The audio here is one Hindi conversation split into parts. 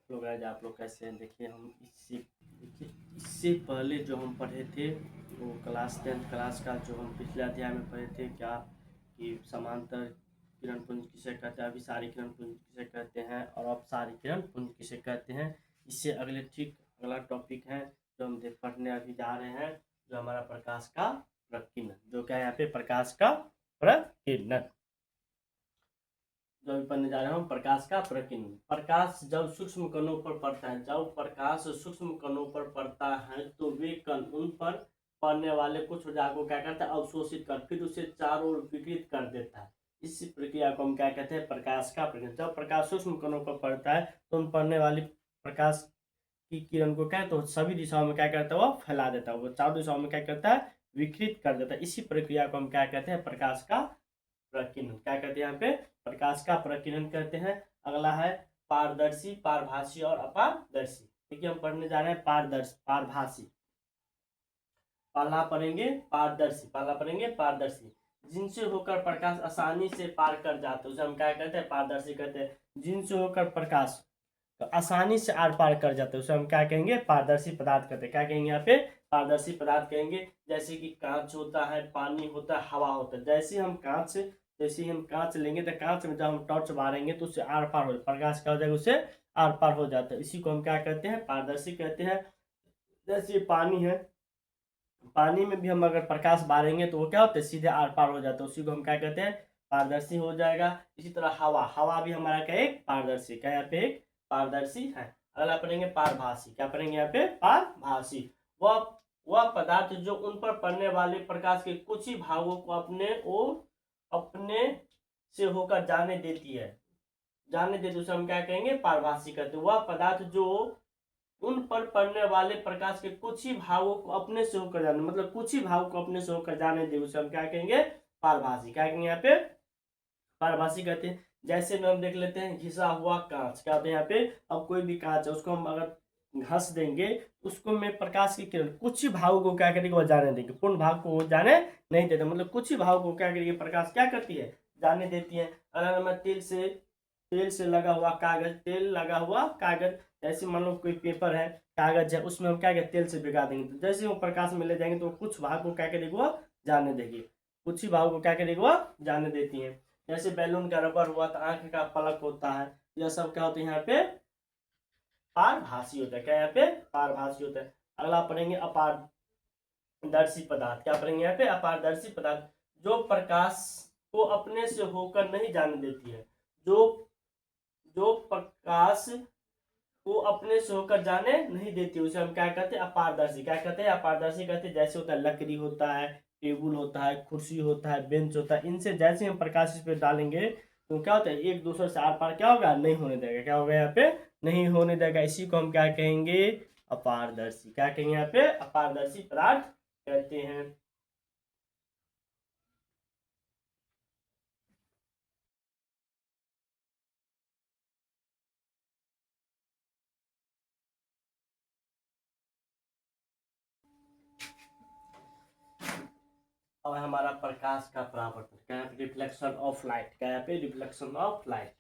हेलो गाइस, आप लोग कैसे हैं? देखिए इससे पहले जो हम पढ़े थे वो क्लास 10 क्लास का जो हम पिछले अध्याय में पढ़े थे क्या कि समांतर किरण पुंज किसे कहते हैं, अभिसारी किरण पुंज किसे कहते हैं और अपसारी किरण पुंज किसे कहते हैं। इससे अगला टॉपिक है जो हम पढ़ने अभी जा रहे हैं, जो हमारा प्रकाश का प्रकीर्णन, जो क्या है यहाँ पे प्रकाश का प्रकीर्णन जो अभी पढ़ने जा रहे हैं हम, प्रकाश का प्रकीर्णन। प्रकाश जब सूक्ष्म कणों पर पड़ता है, जब प्रकाश सूक्ष्म कणों पर पड़ता है तो वे कण उन पर पड़ने वाले कुछ ऊर्जा को क्या करता है, अवशोषित कर फिर उसे चारों ओर विकिरित कर देता है। इस प्रक्रिया को हम क्या कहते हैं, प्रकाश का प्रकीर्णन। जब प्रकाश सूक्ष्म कणों पर पड़ता है तो उन पड़ने वाली प्रकाश की किरण को क्या है तो सभी दिशाओं में क्या करता है, वो फैला देता है, वो चारों दिशाओं में क्या करता है, विकिरित कर देता है। इसी प्रक्रिया को हम क्या कहते हैं, प्रकाश का प्रकीर्णन। क्या कहते हैं यहाँ पे, प्रकाश का प्रकीर्णन कहते हैं। अगला है पारदर्शी, पारभासी और अपारदर्शी। देखिए हम पढ़ने जा रहे हैं पारभासी। पहला पढ़ेंगे पारदर्शी, जिनसे होकर प्रकाश आसानी से पार कर जाते हैं उसे हम क्या कहते हैं, पारदर्शी कहते हैं। जिनसे होकर प्रकाश तो आसानी से आर पार कर जाते हैं उसे हम क्या कहेंगे, पारदर्शी पदार्थ कहते हैं। क्या कहेंगे यहाँ पे, पारदर्शी पदार्थ कहेंगे। जैसे कि कांच होता है, पानी होता है, हवा होता है। जैसे ही हम कांच लेंगे तो कांच में जब हम टॉर्च मारेंगे तो उससे आर पार हो प्रकाश क्या हो जाएगा, उससे आर पार हो जाता है। इसी को हम क्या कहते हैं, पारदर्शी कहते हैं। जैसे पानी है, पानी में भी हम अगर प्रकाश बारेंगे तो वो क्या होता है, सीधे आर पार हो जाता है। उसी को हम क्या कहते हैं, पारदर्शी हो जाएगा। इसी तरह हवा भी हमारा क्या एक पारदर्शी, क्या यहाँ पे एक पारदर्शी है। अगला पढ़ेंगे पारभासी। क्या पढ़ेंगे यहाँ पे, पारभासी। वह पदार्थ जो उन पर पड़ने वाले प्रकाश के कुछ ही भागों को अपने से होकर जाने देती उसे हम क्या कहेंगे, पारभासी कहते हैं। वह पदार्थ जो उन पर पड़ने वाले प्रकाश के कुछ ही भागों को अपने से होकर जाने, मतलब कुछ ही भागों को अपने से होकर जाने दे उसे हम क्या कहेंगे, पारभासी। क्या कहेंगे यहाँ पे, पारभासी कहते हैं। जैसे में हम देख लेते हैं घिसा हुआ कांच। क्या होता है यहाँ पे, अब कोई भी कांच है उसको हम अगर घस देंगे उसको में प्रकाश की किरण कुछ ही भागों को क्या करेगी, वो जाने देंगे, पूर्ण भाग को वो जाने नहीं देते, मतलब कुछ ही भागों को क्या करेगी, प्रकाश क्या करती है, जाने देती है। अगर मैं तेल से लगा हुआ कागज, तेल लगा हुआ कागज, जैसे मान लो कोई पेपर है, कागज है, उसमें हम क्या करें, तेल से भिगा देंगे तो जैसे वो प्रकाश में ले जाएंगे तो कुछ भाग को क्या करेगी, वो जाने देगी, कुछ ही भाग को क्या करेगी, वो जाने देती है। जैसे बैलून का रबर हुआ तो आंख का पलक होता है, यह सब क्या होता है यहाँ पे, पारभासी होता है। क्या यहाँ पे, पारभासी होता है। अगला पढ़ेंगे अपारदर्शी पदार्थ। क्या पढ़ेंगे यहाँ पे, अपारदर्शी पदार्थ, जो प्रकाश को अपने से होकर नहीं जाने देती है, जो जो प्रकाश को अपने से होकर जाने नहीं देती उसे हम क्या कहते हैं, अपारदर्शी। क्या कहते हैं, अपारदर्शी कहते हैं। जैसे होता है लकड़ी होता है, टेबुल होता है, कुर्सी होता है, बेंच होता है, इनसे जैसे हम प्रकाश इस पे डालेंगे तो क्या होता है, एक दूसरे से आर पार क्या होगा, नहीं होने देगा। क्या होगा यहाँ पे, नहीं होने देगा। इसी को हम क्या कहेंगे, अपारदर्शी। क्या कहेंगे यहाँ पे, अपारदर्शी पदार्थ कहते हैं। और हमारा प्रकाश का परावर्तन, क्या है, रिफ्लेक्शन ऑफ लाइट। क्या है पे, रिफ्लेक्शन ऑफ लाइट।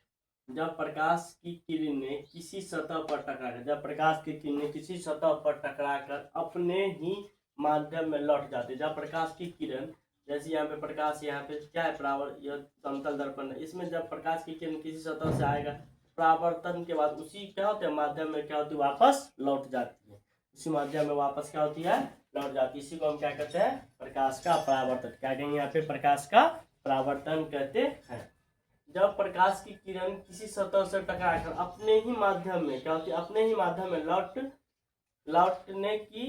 जब प्रकाश की किरणें किसी सतह पर टकराकर, जब प्रकाश की किरणें किसी सतह पर टकराकर अपने ही माध्यम में लौट जाते, जब प्रकाश की किरण, जैसे यहाँ पे प्रकाश, यहाँ पे क्या है, परावर्तन, यह समतल दर्पण है, इसमें जब प्रकाश की किरण किसी सतह से आएगा, परावर्तन के बाद उसी क्या होता है, माध्यम में क्या होती है, वापस लौट जाती है। उसी माध्यम में वापस क्या होती है, लौट जाती है। इसी को हम क्या कहते हैं, प्रकाश का परावर्तन। क्या कहेंगे यहाँ पे, प्रकाश का परावर्तन कहते हैं। जब प्रकाश की किरण किसी सतह से टकराकर अपने ही माध्यम में क्या होती है, अपने ही माध्यम में लौटने की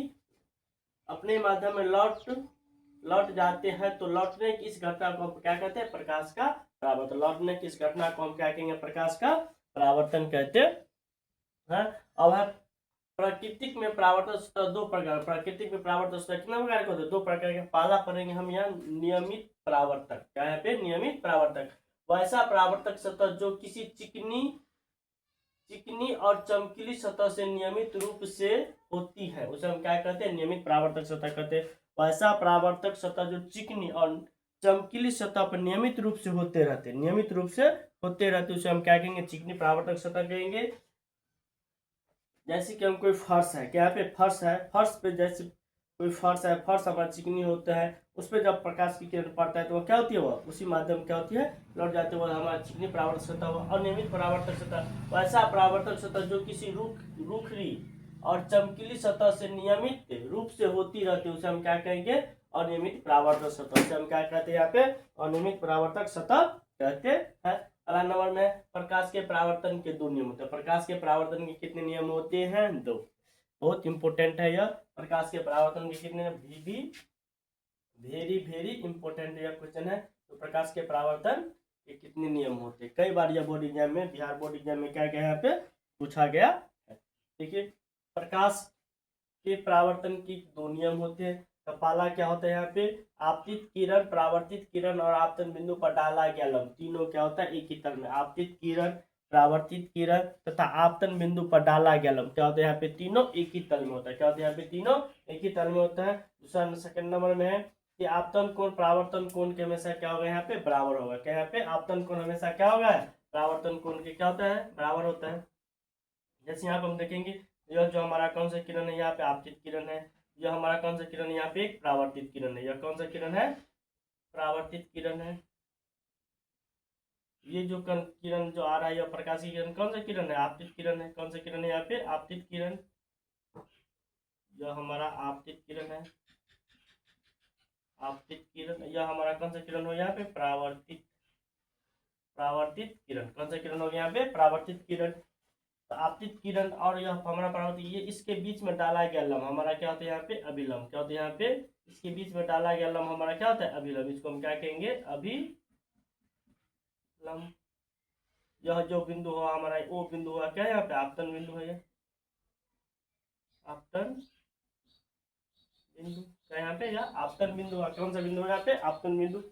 अपने ही माध्यम में लौट जाते हैं तो लौटने की इस घटना को हम क्या कहते हैं, प्रकाश का परावर्तन। लौटने की इस घटना को हम क्या कहेंगे, प्रकाश का परावर्तन कहते हैं। अब है प्राकृतिक में परावर्तन सतह दो प्रकार, प्राकृतिक में परावर्तन सतह कितने प्रकार के होते हैं, दो प्रकार के। पहला पढ़ेंगे हम यहाँ नियमित परावर्तक। क्या है पे, नियमित परावर्तक, वैसा परावर्तक सतह जो किसी चिकनी और चमकीली सतह से नियमित रूप से होती है उसे हम क्या कहते हैं, नियमित परावर्तक सतह कहते हैं। वैसा परावर्तक सतह जो चिकनी और चमकीली सतह पर नियमित रूप से होते रहते उसे हम क्या कहेंगे, चिकनी परावर्तक सतह कहेंगे। जैसे कि हम कोई फर्श है, क्या यहाँ पे फर्श है, फर्श पे जैसे कोई फर्श है, फर्श हमारा चिकनी होता है, उस पर जब प्रकाश की किरण पड़ता है तो वो क्या होती है, वो उसी माध्यम क्या होती है, लौट जाते हुए हमारा चिकनी परावर्तक सतह, वो अनियमित परावर्तक सतह, वैसा परावर्तक सतह जो किसी रूखरी और चमकीली सतह से नियमित रूप से होती रहती है, उसे हम क्या कहेंगे, अनियमित परावर्तक सतह। उसे हम क्या कहते हैं यहाँ पे, अनियमित परावर्तक सतह कहते हैं। अगला नंबर में प्रकाश के परावर्तन के 2 नियम होते हैं। प्रकाश के परावर्तन के कितने नियम होते हैं, 2। बहुत इंपोर्टेंट है यह, प्रकाश के परावर्तन के कितने, भी वेरी वेरी इंपोर्टेंट यह क्वेश्चन है। तो प्रकाश के परावर्तन के कितने नियम होते हैं, कई बार यह बोर्ड एग्जाम में, बिहार बोर्ड एग्जाम में क्या गया यहाँ पे पूछा गया है। देखिए प्रकाश के परावर्तन की 2 नियम होते हैं। तो पहला क्या होता है यहाँ पे, आपतित किरण, परावर्तित किरण और आपतन बिंदु पर डाला गया लंब, तीनों क्या होता है, एक ही तल में। आपतित किरण, परावर्तित किरण तथा आपतन बिंदु पर डाला गया लंब क्या होता है, यहाँ पे तीनों एक ही तल में होता है। क्या होता है, यहाँ पे तीनों एक ही तल में होता है। दूसरा सेकंड नंबर में है कि आपतन कोण परावर्तन कोण के हमेशा क्या होगा, यहाँ पे बराबर होगा। क्या यहाँ पे आपतन कोण हमेशा क्या होगा, परावर्तन कोण के क्या होता है, बराबर होता है। जैसे यहाँ पे हम देखेंगे, यह जो हमारा कौन सा किरण है, यहाँ पे आपतित किरण है, यह हमारा कौन सा किरण है, यहाँ पे एक परावर्तित किरण है। यह कौन सा किरण है, परावर्तित किरण है। ये जो किरण जो आ रहा है, यह प्रकाशीय किरण कौन सा किरण है, आपतित किरण है। कौन सा किरण है, यहाँ पे आपतित किरण, यह हमारा आपतित किरण है। आपतित किरण, यह हमारा कौन सा किरण हो, यहाँ पे परावर्तित किरण। कौन सा किरण हो गया यहाँ पे, परावर्तित किरण। तो आपतित किरण और यह हमारा परावर्तित, ये इसके बीच में डाला गया लंब हमारा क्या होता है, यहाँ पे अभिलंब। क्या होता है, यहाँ पे इसके बीच में डाला गया लंब हमारा क्या होता है, अभिलंब। इसको हम क्या कहेंगे, अभिलंब। यह जो बिंदु हुआ हमारा, वो बिंदु हुआ क्या है, यहाँ पे आपतन बिंदु है। आपतन बिंदु क्या यहाँ पे, यह आपतन बिंदु हुआ। कौन सा बिंदु है यहाँ पे, आपतन बिंदु।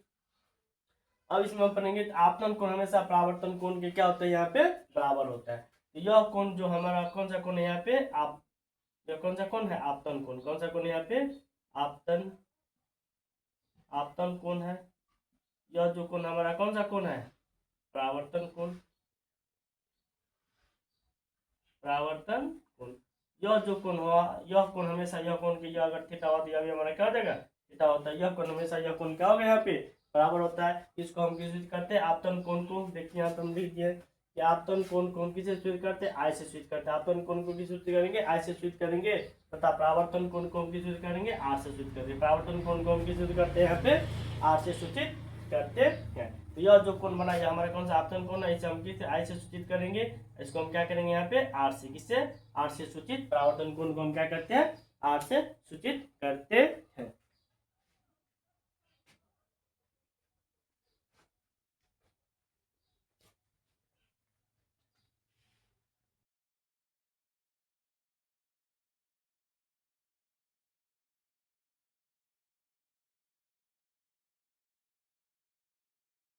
अब इसमें हम पढ़ेंगे आपतन कोण हमेशा परावर्तन कोण के क्या होता है, यहाँ पे बराबर होता है। तो यह कोण जो हमारा कौन सा कोण है, यहाँ पे आप, यह कौन सा कोण है, आपतन कोण। कौन सा कोण है यहाँ पे, आपतन कोण है। यह जो कोण हमारा कौन सा कोण है, परावर्तन कोण। परावर्तन कोण, यह जो कोण हुआ, यह कोण हमेशा, यह कोण की यह अगर थीटा होती है, हमारा क्या हो जाएगा, थीटा होता है। यह कोण हमेशा, यह कोण क्या होगा, यहाँ पे बराबर होता है। इसको हम किस करते हैं, आपतन कोण को। देखिए यहाँ पे हम लिख दिए कि आपतन कोण को किसे स्वीच करते हैं, आई से स्वीच करते हैं। आपतन कोण को किस स्वीच करेंगे, आई से स्वीच करेंगे, तथा परावर्तन कोण को हम किस स्वीच करेंगे, आर से स्वीच करेंगे। परावर्तन कोण को हम किस स्वीच करते हैं, यहाँ पे आर से सूचित करते हैं। तो यह जो कोण बना है हमारा कौन सा, आपतन कोण है, इसे हम किससे, आई से सूचित करेंगे। इसको हम क्या करेंगे, यहाँ पे आर से, किससे, आर से सूचित। परावर्तन कोण को हम क्या करते हैं, आर से सूचित करते हैं।